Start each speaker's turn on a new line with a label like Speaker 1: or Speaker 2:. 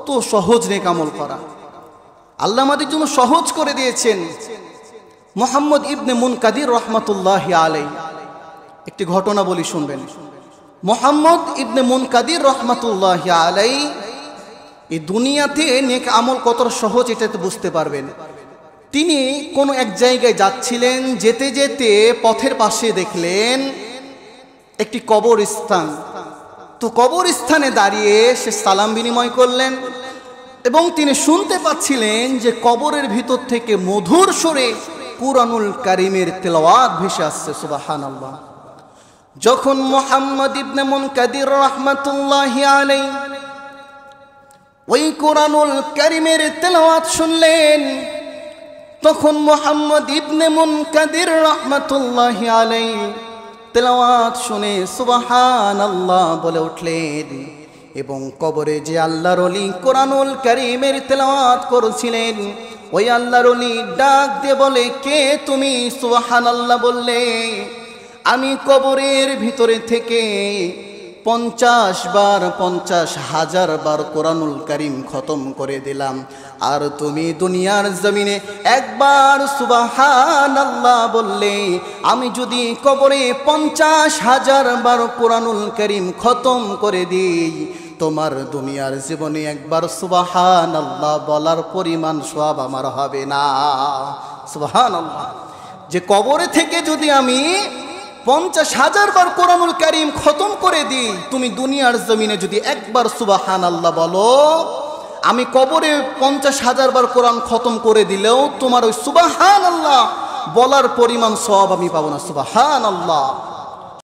Speaker 1: কত সহজ নেক আমল করা, আল্লাহ আমাদের জন্য সহজ করে দিয়েছেন। মুহাম্মদ ইবনে মুনকাদির রহমাতুল্লাহি আলাইহি, একটি ঘটনা বলি শুনবেন। মুহাম্মদ ইবনে মুনকাদির রহমাতুল্লাহি আলাইহি এই দুনিয়াতে নেক আমল কতটা সহজ এটা তো বুঝতে পারবেন। তিনি কোনো এক জায়গায় যাচ্ছিলেন, যেতে যেতে পথের পাশে দেখলেন একটি কবরস্থান। তো কবরস্থানে দাঁড়িয়ে সে সালাম বিনিময় করলেন এবং তিনি শুনতে পাচ্ছিলেন যে কবরের ভিতর থেকে মধুর সুরে কুরআনুল কারীমের তেলাওয়াত ভেসে আসছে। সুবহানাল্লাহ। যখন মুহাম্মদ ইবনে মুনকাদির রাহমাতুল্লাহি আলাইহি ওই কুরআনুল কারীমের তেলাওয়াত শুনলেন, তখন মুহাম্মদ ইবনে মুনকাদির রাহমাতুল্লাহি আলাইহি তেলাওয়াত শুনে সুবহানাল্লাহ বলে উঠলেন এবং কবরে যে আল্লাহর ওলি কুরআনুল কারীমের তেলাওয়াত করছিলেন ওই আল্লাহর ওলি ডাক দিয়ে বলে, কে তুমি? সুবহানাল্লাহ বললে, আমি কবরের ভিতরে থেকে 50 বার 50,000 বার কোরআনুল কারীম খতম করে দিলাম, আর তুমি দুনিয়ার জমিনে একবার সুবহানাল্লাহ বললে আমি যদি কবরে 50,000 বার কোরআনুল কারীম খতম করে দিই, তোমার দুনিয়ার জীবনে একবার সুবহানাল্লাহ বলার পরিমাণ সওয়াব আমার হবে না। সুবহানাল্লাহ। যে কবরে থেকে যদি আমি 50,000 বার কোরআনুল কারীম খতম করে দিই, তুমি দুনিয়ার জমিনে যদি একবার সুবহানাল্লাহ বলো, আমি কবরে 50,000 বার কোরআন খতম করে দিলেও তোমার ওই সুবহানাল্লাহ বলার পরিমাণ সওয়াব আমি পাবো না। সুবহানাল্লাহ।